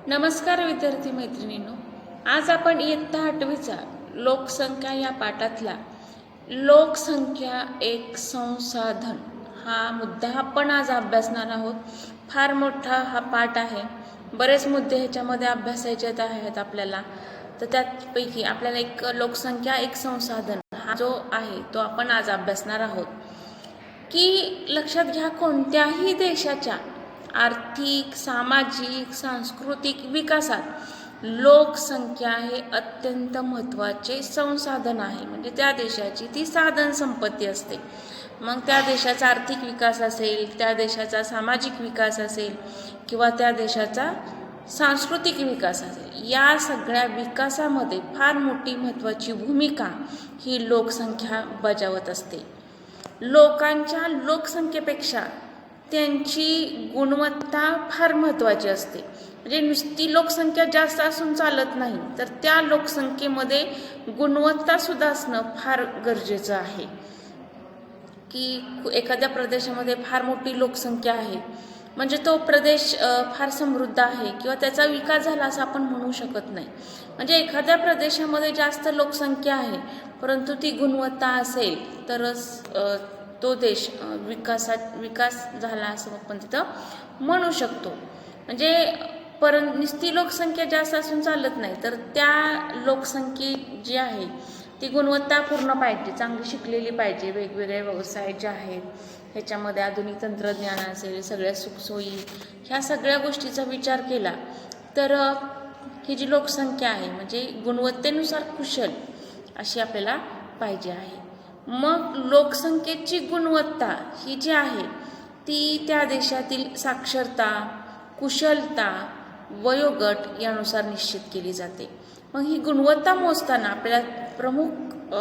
नमस्कार विद्यार्थी मैत्रिणींनो, आज आपण इयत्ता 8वीचा लोकसंख्या या पाठातला लोकसंख्या एक संसाधन हा मुद्दा आपण आज अभ्यासणार आहोत. फार मोठा हा पाठ आहे. बरेच मुद्दे ह्याच्यामध्ये अभ्यासायचे आहेत आपल्याला. तर त्यापैकी आपल्याला एक लोकसंख्या एक संसाधन हा जो आहे तो आपण आज अभ्यासणार आहोत. की लक्षात घ्या, कोणत्याही देशाच्या आर्थिक, सामाजिक, सांस्कृतिक विकासात लोकसंख्या हे अत्यंत महत्त्वाचे संसाधन आहे. म्हणजे त्या देशाची ती साधन संपत्ती असते. मग त्या देशाचा आर्थिक विकास असेल, त्या देशाचा सामाजिक विकास असेल किंवा त्या देशाचा सांस्कृतिक विकास असेल, या सगळ्या विकासामध्ये फार मोठी महत्त्वाची भूमिका ही लोकसंख्या बजावत असते. लोकांच्या लोकसंख्येपेक्षा त्यांची गुणवत्ता फार महत्त्वाची असते. म्हणजे नुसती लोकसंख्या जास्त असून चालत नाही, तर त्या लोकसंख्येमध्ये गुणवत्तासुद्धा असणं फार गरजेचं आहे. की एखाद्या प्रदेशामध्ये फार मोठी लोकसंख्या आहे म्हणजे तो प्रदेश फार समृद्ध आहे किंवा त्याचा विकास झाला असं आपण म्हणू शकत नाही. म्हणजे एखाद्या प्रदेशामध्ये जास्त लोकसंख्या आहे परंतु ती गुणवत्ता असेल तरच तो देश विकास झाला असं आपण तिथं म्हणू शकतो. म्हणजे नुसती लोकसंख्या जास्त असून चालत नाही, तर त्या लोकसंख्ये जी आहे ती गुणवत्तापूर्ण पाहिजे, चांगली शिकलेली पाहिजे. वेगवेगळे व्यवसाय जे आहेत ह्याच्यामध्ये आधुनिक तंत्रज्ञान असेल, सगळ्या सुखसोयी, ह्या सगळ्या गोष्टीचा विचार केला तर ही जी लोकसंख्या आहे म्हणजे गुणवत्तेनुसार कुशल अशी आपल्याला पाहिजे आहे. मग लोकसंख्येची गुणवत्ता ही जी आहे ती त्या देशातील साक्षरता, कुशलता, वयोगट यानुसार निश्चित केली जाते. मग ही गुणवत्ता मोजताना आपल्याला प्रमुख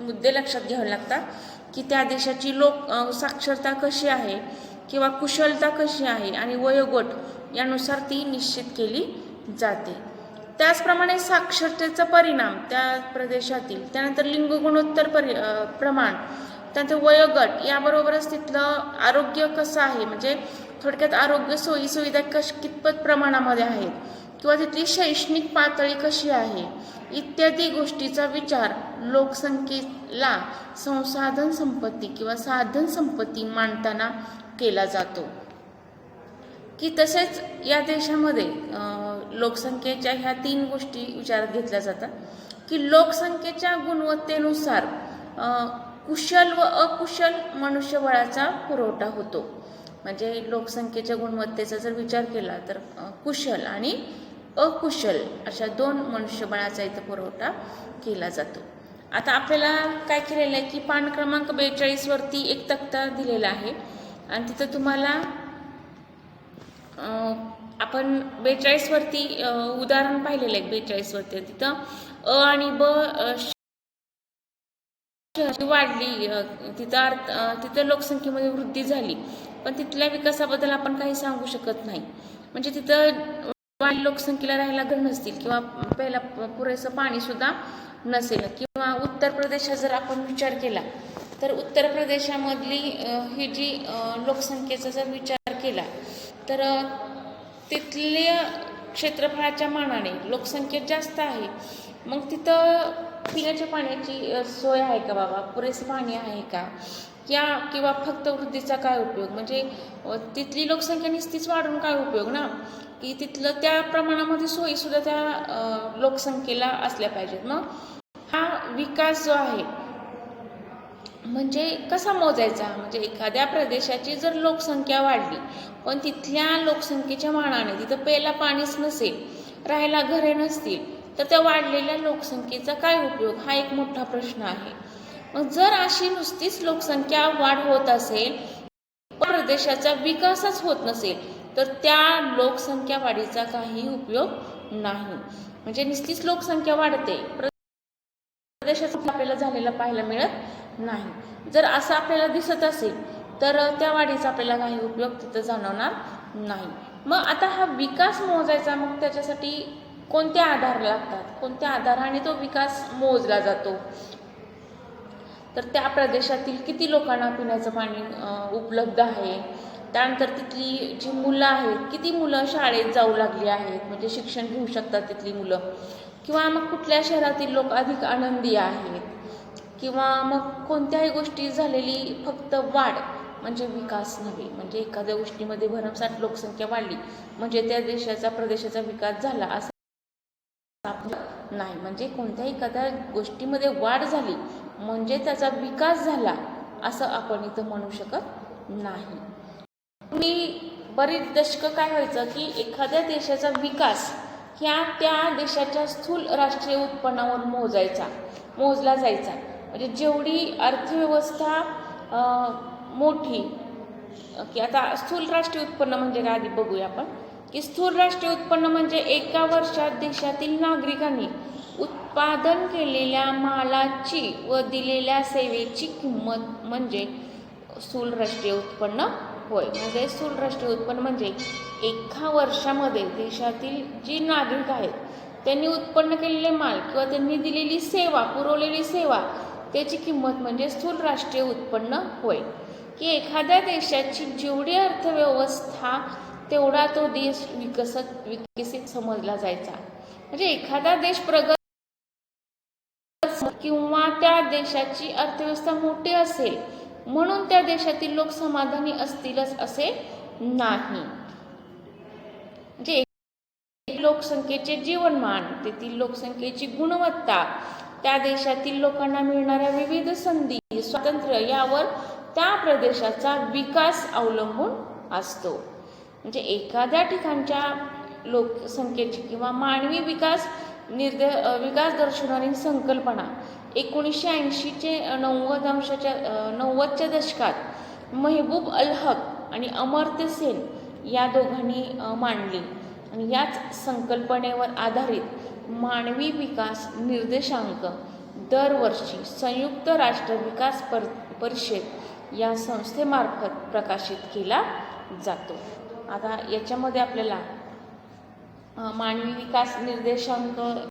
मुद्दे लक्षात घ्यावे लागतात की त्या देशाची साक्षरता कशी आहे किंवा कुशलता कशी आहे आणि वयोगट यानुसार ती निश्चित केली जाते. त्याचप्रमाणे साक्षरतेचा परिणाम त्या प्रदेशातील, त्यानंतर लिंग गुणोत्तर प्रमाण, त्यानंतर वयोगट, याबरोबरच तिथलं आरोग्य कसं आहे, म्हणजे थोडक्यात आरोग्य सोयीसुविधा कितपत प्रमाणामध्ये आहेत किंवा तिथली शैक्षणिक पातळी कशी आहे इत्यादी गोष्टीचा विचार लोकसंख्येला संसाधन संपत्ती किंवा साधन संपत्ती मांडताना केला जातो. की तसेच या देशामध्ये लोकसंख्येच्या ह्या 3 गोष्टी विचारात घेतल्या जातात की लोकसंख्येच्या गुणवत्तेनुसार कुशल व अकुशल मनुष्यबळाचा पुरवठा होतो. म्हणजे लोकसंख्येच्या गुणवत्तेचा जर विचार केला तर कुशल आणि अकुशल अशा 2 मनुष्यबळाचा इथं पुरवठा केला जातो. आता आपल्याला काय केलेलं आहे की पान क्रमांक 42 वरती एक तक्ता दिलेला आहे आणि तिथं तुम्हाला आपण 42 वरती उदाहरण पाहिलेलं आहे. 42 वरती तिथं अ आणि ब वाढली, तिथं लोकसंख्येमध्ये वृद्धी झाली, पण तिथल्या विकासाबद्दल आपण काही सांगू शकत नाही. म्हणजे तिथं लोकसंख्येला राहायला घर नसतील किंवा पहिला पुरेसं पाणी सुद्धा नसेल. किंवा उत्तर प्रदेशात जर आपण विचार केला तर उत्तर प्रदेशामधली ही जी लोकसंख्येचा जर विचार केला तर तिथल्या क्षेत्रफळाच्या मानाने लोकसंख्या जास्त आहे. मग तिथं पिण्याच्या पाण्याची सोय आहे का बाबा, पुरेसे पाणी आहे का, किंवा फक्त वृद्धीचा काय उपयोग. म्हणजे तिथली लोकसंख्या निस्तीच वाढून काय उपयोग ना, की तिथलं त्या प्रमाणामध्ये सोयीसुद्धा त्या लोकसंख्येला असल्या पाहिजेत. मग हा विकास जो आहे म्हणजे कसा मोजायचा, म्हणजे एखाद्या प्रदेशाची जर लोकसंख्या वाढली पण तिथल्या लोकसंख्येच्या मानाने तिथं प्यायला पाणीच नसेल, राहायला घरे नसतील, तर त्या वाढलेल्या लोकसंख्येचा काय उपयोग, हा एक मोठा प्रश्न आहे. मग जर अशी नुसतीच लोकसंख्या वाढ होत असेल प्रदेशाचा विकासच होत नसेल तर त्या लोकसंख्या वाढीचा काही उपयोग नाही. म्हणजे नुसतीच लोकसंख्या वाढते, प्रदेशाचा आपल्याला झालेला पाहायला मिळत नाही. जर असं आपल्याला दिसत असेल तर त्या वाढीचा आपल्याला काही उपयोग तिथं जाणवणार नाही. मग आता हा विकास मोजायचा, मग त्याच्यासाठी कोणते आधार लागतात, कोणत्या आधाराने तो विकास मोजला जातो, तर त्या प्रदेशातील किती लोकांना पिण्याचं पाणी उपलब्ध आहे, त्यानंतर तिथली जी मुलं आहेत, किती मुलं शाळेत जाऊ लागली आहेत, म्हणजे शिक्षण घेऊ शकतात तिथली मुलं, किंवा मग कुठल्या शहरातील लोक अधिक आनंदी आहेत, किंवा मग कोणत्याही गोष्टी झालेली फक्त वाढ म्हणजे विकास नव्हे. म्हणजे एखाद्या गोष्टीमध्ये भरमसाठ लोकसंख्या वाढली म्हणजे त्या देशाचा प्रदेशाचा विकास झाला असं नाही. म्हणजे कोणत्याही एखाद्या गोष्टीमध्ये वाढ झाली म्हणजे त्याचा विकास झाला असं आपण इथं म्हणू शकत नाही. मी बरीच दशकं काय व्हायचं की एखाद्या देशाचा विकास ह्या त्या देशाच्या स्थूल राष्ट्रीय उत्पन्नावर मोजला जायचा. म्हणजे जेवढी अर्थव्यवस्था मोठी की आता स्थूल राष्ट्रीय उत्पन्न म्हणजे काय आधी बघूया आपण की स्थूल राष्ट्रीय उत्पन्न म्हणजे एका वर्षात देशातील नागरिकांनी उत्पादन केलेल्या मालाची व दिलेल्या सेवेची किंमत म्हणजे स्थूल राष्ट्रीय उत्पन्न होय. म्हणजे स्थूल राष्ट्रीय उत्पन्न म्हणजे एका वर्षामध्ये देशातील जी नागरिक आहेत त्यांनी उत्पन्न केलेले माल किंवा त्यांनी दिलेली सेवा, पुरवलेली सेवा त्याची किंमत म्हणजे स्थूल राष्ट्रीय उत्पन्न होय. की एखाद्या देशाची जेवढी अर्थव्यवस्था तेवढा तो देश विकसित समजला जायचा. म्हणजे एखादा देश प्रगत किंवा त्या देशाची अर्थव्यवस्था मोठी असेल म्हणून त्या देशातील लोक समाधानी असतीलच असे नाही. म्हणजे लोकसंख्येचे जीवनमान, तेथील लोकसंख्येची गुणवत्ता, त्या देशातील लोकांना मिळणाऱ्या विविध संधी, स्वातंत्र्य यावर त्या प्रदेशाचा विकास अवलंबून असतो. म्हणजे एखाद्या ठिकाणच्या लोकसंख्येची किंवा मानवी विकास दर्शवणारी संकल्पना 1980चे 90च्या दशकात महबूब अल हक आणि अमर्त्य सेन या दोघांनी मांडली. आणि याच संकल्पनेवर आधारित मानवी विकास निर्देशांक दरवर्षी संयुक्त राष्ट्र विकास परिषद या संस्थेमार्फत प्रकाशित केला जातो. आता याच्यामध्ये आपल्याला मानवी विकास निर्देशांक आहे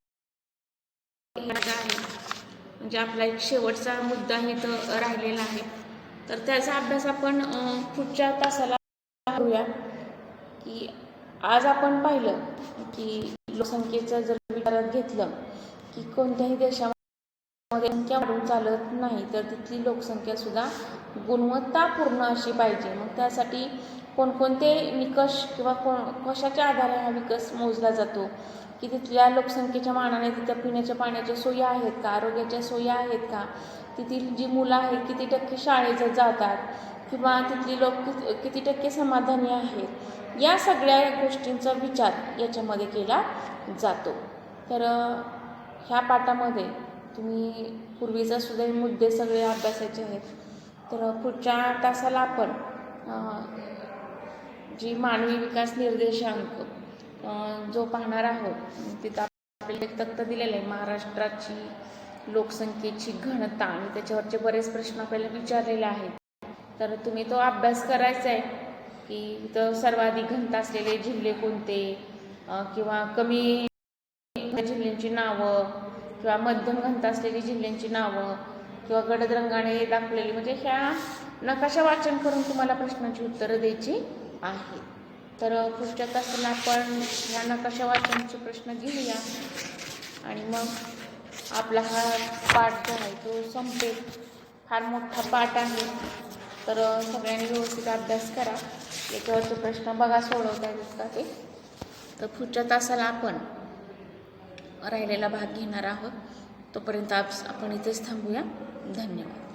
म्हणजे आपला एक शेवटचा मुद्दा इथं राहिलेला आहे. तर त्याचा अभ्यास आपण पुढच्या तासाला करूया. की आज आपण पाहिलं की लोकसंख्येचं जर विचारात घेतलं की कोणत्याही देशामध्ये संख्या वाढून चालत नाही, तर तिथली लोकसंख्या सुद्धा गुणवत्तापूर्ण अशी पाहिजे. मग त्यासाठी कोणकोणते निकष किंवा कशाच्या आधारे हा विकास मोजला जातो की तिथल्या लोकसंख्येच्या मानाने तिथं पिण्याच्या पाण्याच्या सोयी आहेत का, आरोग्याच्या सोयी आहेत का, तिथील जी मुलं आहेत किती टक्के शाळेत जातात, किंवा तिथली लोक किती टक्के समाधानी आहेत, या सगळ्या गोष्टींचा विचार याच्यामध्ये केला जातो. तर ह्या पाठामध्ये तुम्ही पूर्वीचा सुद्धा मुद्दे सगळे अभ्यासाचे आहेत. तर पुढच्या तासाला आपण जी मानवी विकास निर्देशांक जो पाहणार आहोत तिथं आपल्याला एक तक्ता दिलेला आहे महाराष्ट्राची लोकसंख्येची घनता आणि त्याच्यावरचे बरेच प्रश्न आपल्याला विचारलेले आहेत. तर तुम्ही तो अभ्यास करायचा आहे की इथं सर्वाधिक घनता असलेले जिल्हे कोणते, किंवा कमी जिल्ह्यांची नावं, किंवा मध्यम घनता असलेली जिल्ह्यांची नावं, किंवा गडद रंगाने दाखवलेली, म्हणजे ह्या नकाशा वाचन करून तुम्हाला प्रश्नांची उत्तरं द्यायची आहे. तर पुढच्या तासाला आपण ह्या नकाशा वाचनाचे प्रश्न घेऊया आणि मग आपला हा पाठ जो आहे तो संपेल. फार मोठा पाठ आहे, तर सगळ्यांनी व्यवस्थित अभ्यास करा. याच्यावरचे प्रश्न बघा सोडवता येतात का ते. तर पुढच्या तासाला आपण राहिलेला भाग घेणार आहोत. तोपर्यंत आपण इथेच थांबूया. धन्यवाद.